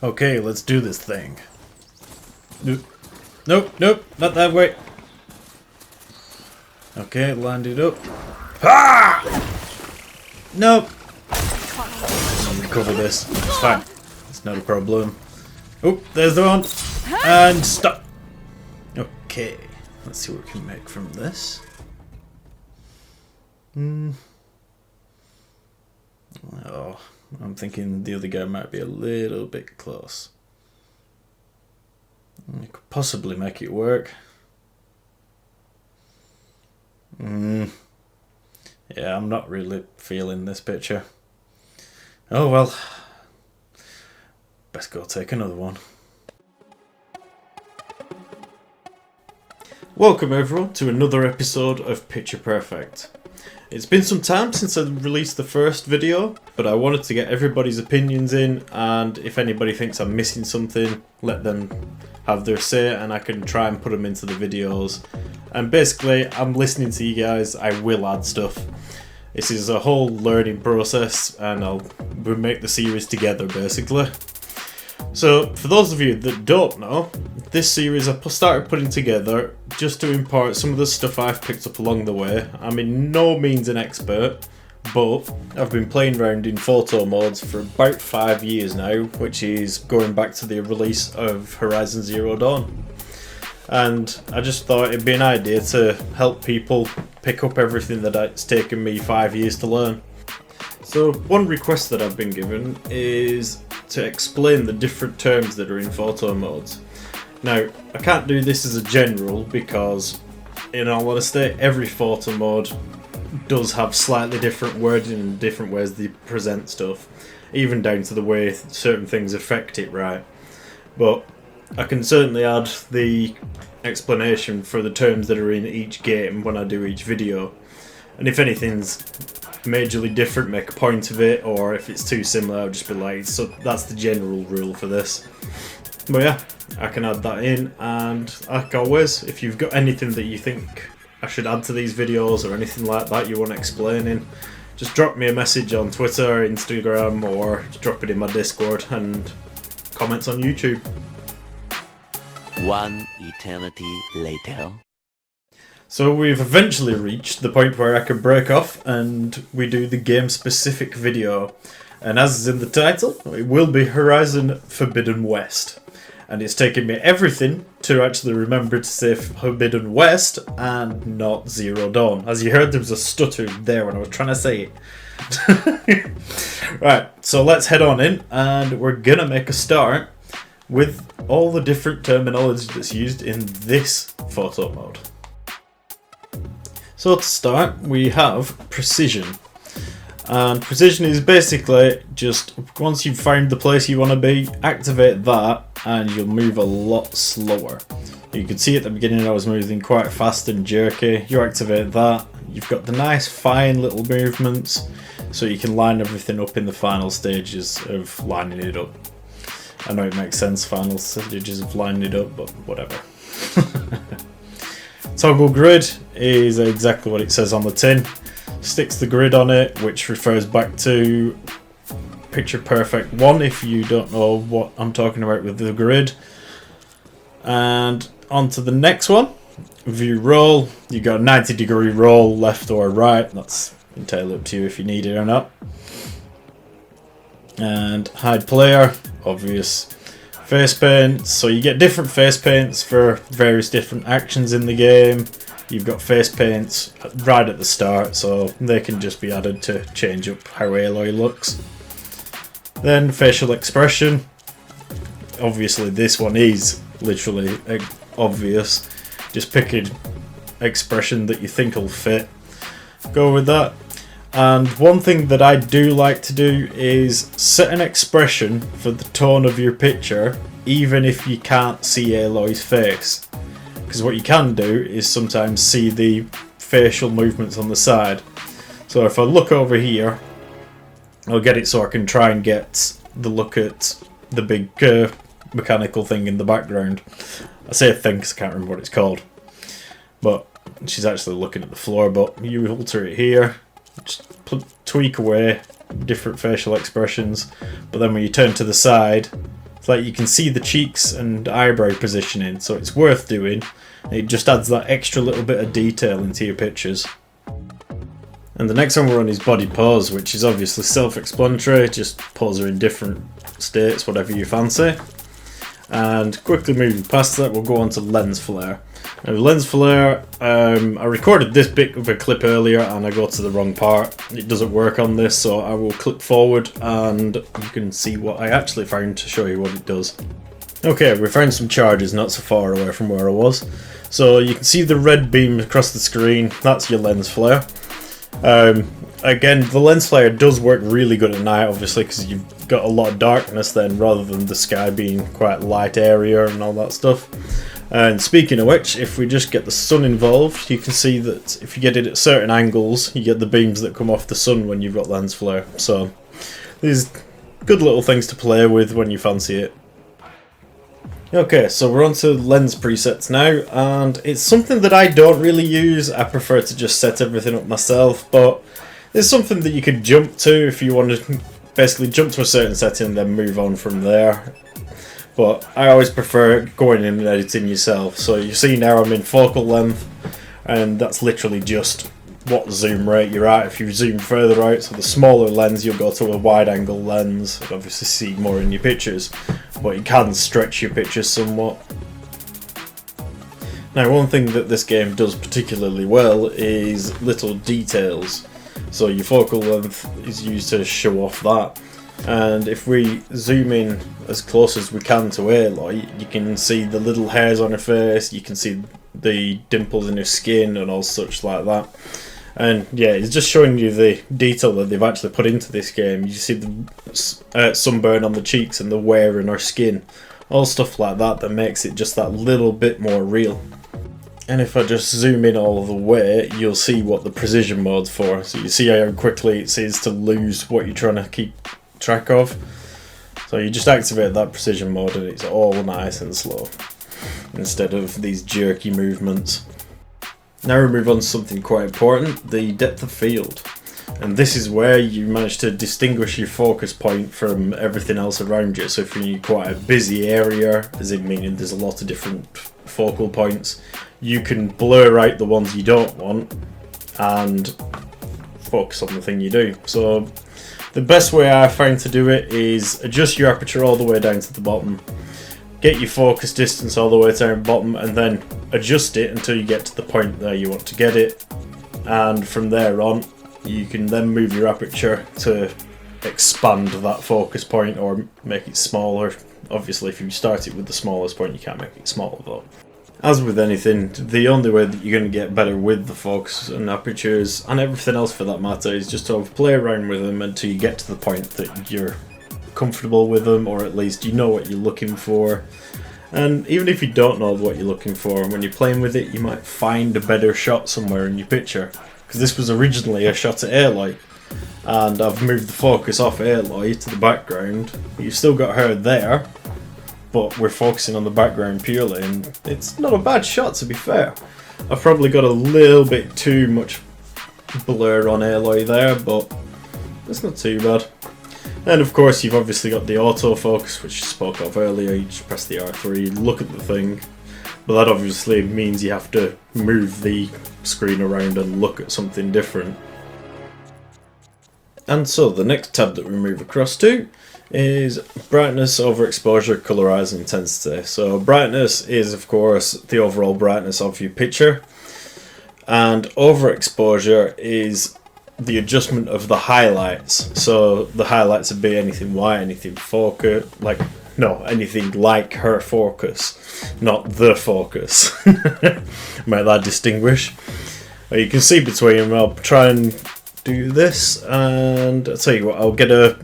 Okay, let's do this thing. Nope, not that way. Okay, lined it up. Ah! Nope. I'll recover this. It's fine. It's not a problem. Oh, there's the one. And stop. Okay, let's see what we can make from this. Oh, I'm thinking the other guy might be a little bit close. I could possibly make it work. Yeah, I'm not really feeling this picture. Oh well. Best go take another one. Welcome everyone to another episode of Picture Perfect. It's been some time since I released the first video, but I wanted to get everybody's opinions in, and if anybody thinks I'm missing something, let them have their say and I can try and put them into the videos. And basically, I'm listening to you guys, I will add stuff. This is a whole learning process and we'll make the series together basically. So, for those of you that don't know, this series I started putting together just to impart some of the stuff I've picked up along the way. I'm in no means an expert, but I've been playing around in photo modes for about 5 years now, which is going back to the release of Horizon Zero Dawn. And I just thought it'd be an idea to help people pick up everything that it's taken me 5 years to learn. So one request that I've been given is to explain the different terms that are in photo modes. Now, I can't do this as a general because, in all honesty, every photo mode does have slightly different wording and different ways they present stuff, even down to the way certain things affect it, right? But I can certainly add the explanation for the terms that are in each game when I do each video. And if anything's majorly different, make a point of it, or if it's too similar, I'll just be like, so that's the general rule for this. But yeah, I can add that in, and like always, if you've got anything that you think I should add to these videos or anything like that you want explaining, just drop me a message on Twitter, Instagram, or drop it in my Discord and comments on YouTube. One eternity later. So we've eventually reached the point where I can break off and we do the game specific video. And as is in the title, it will be Horizon Forbidden West. And it's taken me everything to actually remember to say Forbidden West and not Zero Dawn. As you heard, there was a stutter there when I was trying to say it. Right, so let's head on in and we're gonna make a start with all the different terminology that's used in this photo mode. So to start, we have precision. And precision is basically just once you've found the place you want to be, activate that and you'll move a lot slower. You can see at the beginning I was moving quite fast and jerky. You activate that, you've got the nice fine little movements so you can line everything up in the final stages of lining it up. I know it makes sense, final stages of lining it up, but whatever. Toggle grid is exactly what it says on the tin. Sticks the grid on it, which refers back to Picture Perfect 1 if you don't know what I'm talking about with the grid. And on to the next one. View roll. You got a 90-degree roll, left or right. That's entirely up to you if you need it or not. And hide player, obvious. Face paint, so you get different face paints for various different actions in the game. You've got face paints right at the start, so they can just be added to change up how Aloy looks. Then facial expression. Obviously this one is literally obvious. Just pick an expression that you think will fit. Go with that. And one thing that I do like to do is set an expression for the tone of your picture, even if you can't see Aloy's face. Because what you can do is sometimes see the facial movements on the side. So if I look over here, I'll get it so I can try and get the look at the big mechanical thing in the background. I say thing because I can't remember what it's called. But she's actually looking at the floor, but you alter it here. Just tweak away different facial expressions, but then when you turn to the side, So like you can see the cheeks and eyebrow positioning, so it's worth doing. It just adds that extra little bit of detail into your pictures. And the next one we're on is body pose, which is obviously self-explanatory, just pose her in different states, whatever you fancy. And quickly moving past that, we'll go on to lens flare. Now lens flare, I recorded this bit of a clip earlier and I go to the wrong part. It doesn't work on this, so I will click forward and you can see what I actually found to show you what it does. Okay, we found some charges not so far away from where I was. So you can see the red beam across the screen, that's your lens flare. Again, the lens flare does work really good at night, obviously, because you've got a lot of darkness then, rather than the sky being quite light area and all that stuff. And speaking of which, if we just get the sun involved, you can see that if you get it at certain angles, you get the beams that come off the sun when you've got lens flare. So these good little things to play with when you fancy it. Okay, so we're on to lens presets now, and it's something that I don't really use. I prefer to just set everything up myself, but it's something that you could jump to if you want to basically jump to a certain setting and then move on from there. But I always prefer going in and editing yourself. So you see now I'm in focal length, and that's literally just what zoom rate you're at. If you zoom further out, so the smaller lens, you'll go to a wide angle lens, and obviously see more in your pictures, but it can stretch your pictures somewhat. Now one thing that this game does particularly well is little details. So your focal length is used to show off that. And if we zoom in as close as we can to Aloy, you can see the little hairs on her face, you can see the dimples in her skin and all such like that. And yeah, it's just showing you the detail that they've actually put into this game. You see the sunburn on the cheeks and the wear in her skin. All stuff like that that makes it just that little bit more real. And if I just zoom in all the way, you'll see what the precision mode's for. So you see how quickly it says to lose what you're trying to keep track of. So you just activate that precision mode and it's all nice and slow, instead of these jerky movements. Now we move on to something quite important, the depth of field. And this is where you manage to distinguish your focus point from everything else around you. So if you're in quite a busy area, as in meaning there's a lot of different focal points, you can blur out the ones you don't want and focus on the thing you do. So the best way I find to do it is adjust your aperture all the way down to the bottom, get your focus distance all the way down the bottom, and then adjust it until you get to the point there you want to get it. And from there on, you can then move your aperture to expand that focus point or make it smaller. Obviously, if you start it with the smallest point, you can't make it smaller though. As with anything, the only way that you're going to get better with the focus and apertures, and everything else for that matter, is just to play around with them until you get to the point that you're comfortable with them, or at least you know what you're looking for. And even if you don't know what you're looking for, when you're playing with it, you might find a better shot somewhere in your picture. Because this was originally a shot at Aloy, and I've moved the focus off Aloy to the background. You've still got her there, but we're focusing on the background purely, and it's not a bad shot, to be fair. I've probably got a little bit too much blur on Aloy there, but it's not too bad. And of course you've obviously got the autofocus, which I spoke of earlier. You just press the R3, look at the thing, but that obviously means you have to move the screen around and look at something different. And so the next tab that we move across to is brightness, overexposure, colorize, intensity. So brightness is of course the overall brightness of your picture, and overexposure is the adjustment of the highlights. So the highlights would be anything white, anything focus, anything like her focus, not the focus. Might that distinguish? You can see between them. I'll try and do this, and I'll tell you what, I'll get a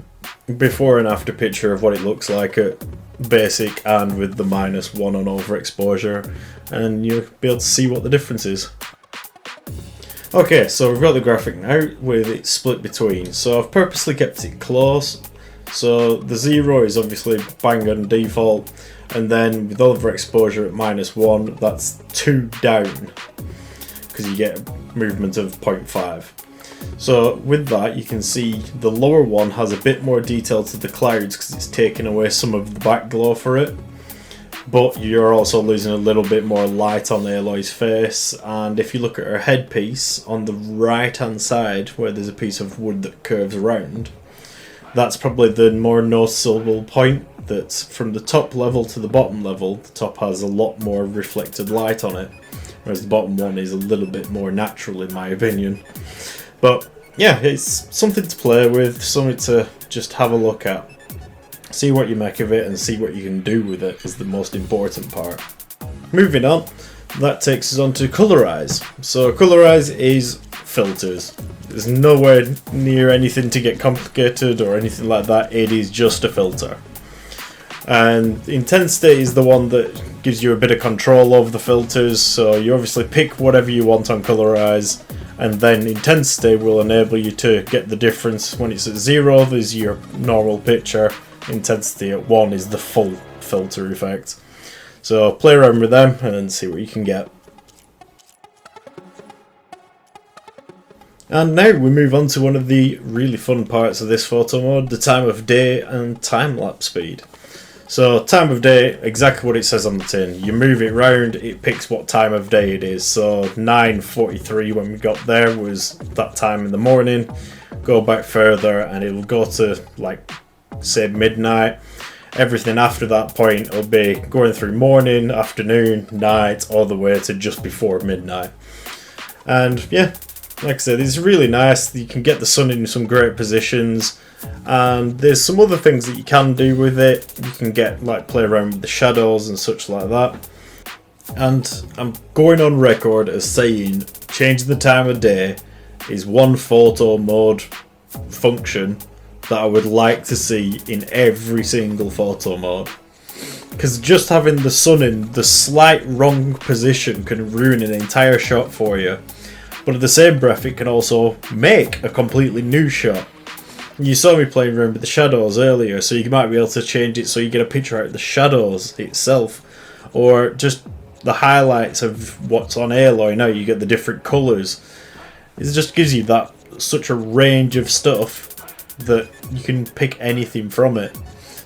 before and after picture of what it looks like at basic and with the -1 on overexposure, and you'll be able to see what the difference is. Okay, so we've got the graphic now with it split between. So I've purposely kept it close. So the 0 is obviously bang on default, and then with overexposure at -1, that's 2 down, because you get a movement of 0.5. So with that, you can see the lower one has a bit more detail to the clouds because it's taken away some of the back glow for it. But you're also losing a little bit more light on Aloy's face, and if you look at her headpiece on the right hand side where there's a piece of wood that curves around, that's probably the more noticeable point, that from the top level to the bottom level, the top has a lot more reflected light on it, whereas the bottom one is a little bit more natural in my opinion. But yeah, it's something to play with, something to just have a look at. See what you make of it and see what you can do with it is the most important part. Moving on, that takes us on to Colorize. So Colorize is filters. There's nowhere near anything to get complicated or anything like that, it is just a filter. And intensity is the one that gives you a bit of control over the filters, so you obviously pick whatever you want on Colorize, and then intensity will enable you to get the difference. When it's at 0 there's your normal picture, intensity at 1 is the full filter effect. So play around with them and see what you can get. And now we move on to one of the really fun parts of this photo mode, the time of day and time-lapse speed. So time of day, exactly what it says on the tin. You move it round, it picks what time of day it is. So 9:43 when we got there was that time in the morning. Go back further and it'll go to like say midnight. Everything after that point will be going through morning, afternoon, night, all the way to just before midnight. And yeah, like I said, it's really nice. You can get the sun in some great positions, and there's some other things that you can do with it. You can get like play around with the shadows and such like that. And I'm going on record as saying changing the time of day is one photo mode function that I would like to see in every single photo mode. Because just having the sun in the slight wrong position can ruin an entire shot for you. But at the same breath, it can also make a completely new shot. You saw me playing around with the shadows earlier, so you might be able to change it so you get a picture out of the shadows itself. Or just the highlights of what's on Aloy now, you get the different colours. It just gives you that such a range of stuff that you can pick anything from it,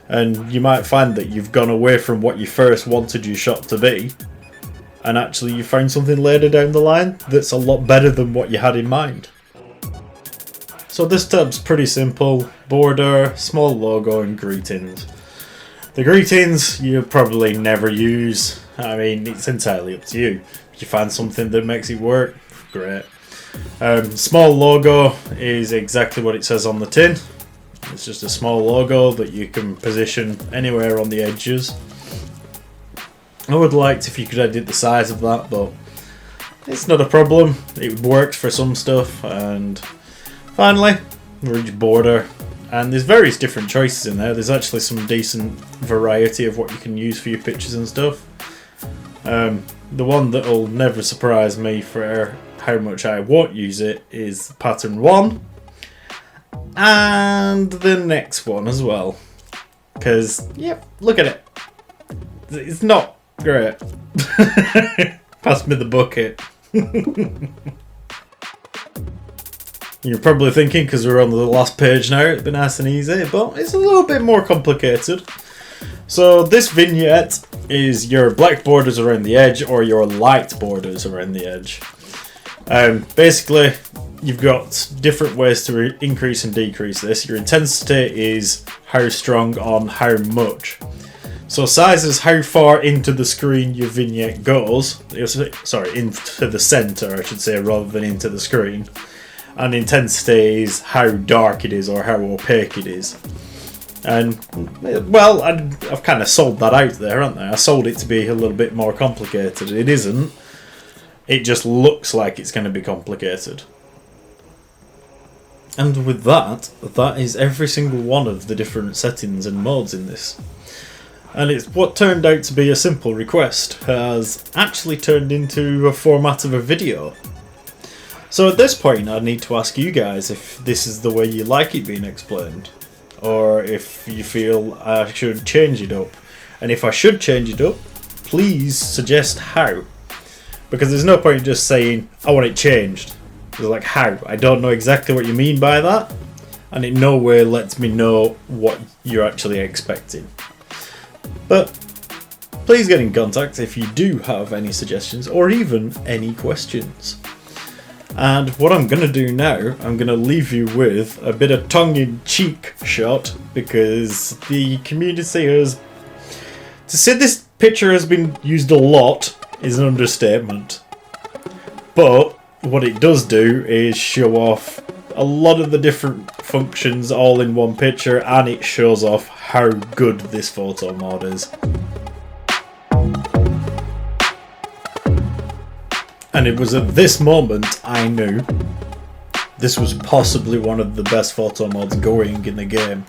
and you might find that you've gone away from what you first wanted your shot to be, and actually you found something later down the line that's a lot better than what you had in mind. So this tab's pretty simple: border, small logo and greetings. The greetings you'll probably never use. I mean, it's entirely up to you. If you find something that makes it work, great. Small logo is exactly what it says on the tin. It's just a small logo that you can position anywhere on the edges. I would like if you could edit the size of that, but it's not a problem. It works for some stuff. And finally, we reach border, and there's various different choices in there. There's actually some decent variety of what you can use for your pictures and stuff. The one that will never surprise me for how much I won't use it is pattern 1 and the next one as well, because yep, look at it, it's not great. Pass me the bucket. You're probably thinking, because we're on the last page now, it'd be nice and easy, but it's a little bit more complicated. So this vignette is your black borders around the edge or your light borders around the edge. Basically, you've got different ways to increase and decrease this. Your intensity is how strong on how much. So size is how far into the screen your vignette goes. Sorry, into the center, I should say, rather than into the screen. And intensity is how dark it is or how opaque it is. And, well, I've kind of sold that out there, haven't I? I sold it to be a little bit more complicated. It isn't. It just looks like it's going to be complicated. And with that, that is every single one of the different settings and modes in this. And it's what turned out to be a simple request has actually turned into a format of a video. So at this point I need to ask you guys if this is the way you like it being explained, or if you feel I should change it up. And if I should change it up, please suggest how. Because there's no point just saying, I want it changed. It's like, how? I don't know exactly what you mean by that, and it no way lets me know what you're actually expecting. But please get in contact if you do have any suggestions or even any questions. And what I'm going to do now, I'm going to leave you with a bit of tongue-in-cheek shot, because the community has... To say this picture has been used a lot is an understatement. But what it does do is show off a lot of the different functions all in one picture, and it shows off how good this photo mode is. And it was at this moment I knew this was possibly one of the best photo modes going in the game.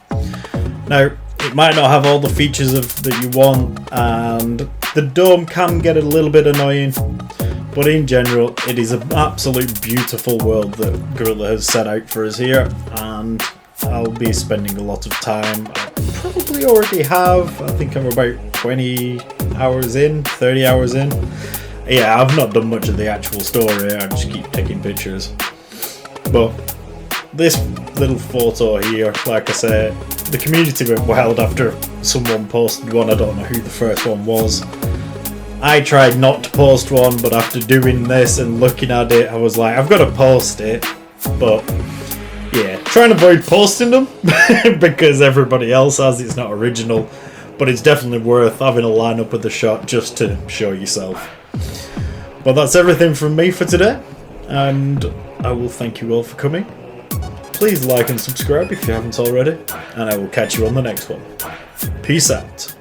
Now, it might not have all the features that you want, and the dome can get a little bit annoying, but in general it is an absolute beautiful world that Gorilla has set out for us here, and I'll be spending a lot of time. I probably already have. I think I'm about 20 hours in, 30 hours in. Yeah, I've not done much of the actual story, I just keep taking pictures. But this little photo here, like I said, the community went wild after someone posted one. I don't know who the first one was. I tried not to post one, but after doing this and looking at it, I was like, I've got to post it. But yeah, try and avoid posting them because everybody else has. It's not original, but it's definitely worth having a lineup of the shot just to show yourself. But that's everything from me for today, and I will thank you all for coming. Please like and subscribe if you haven't already, and I will catch you on the next one. Peace out.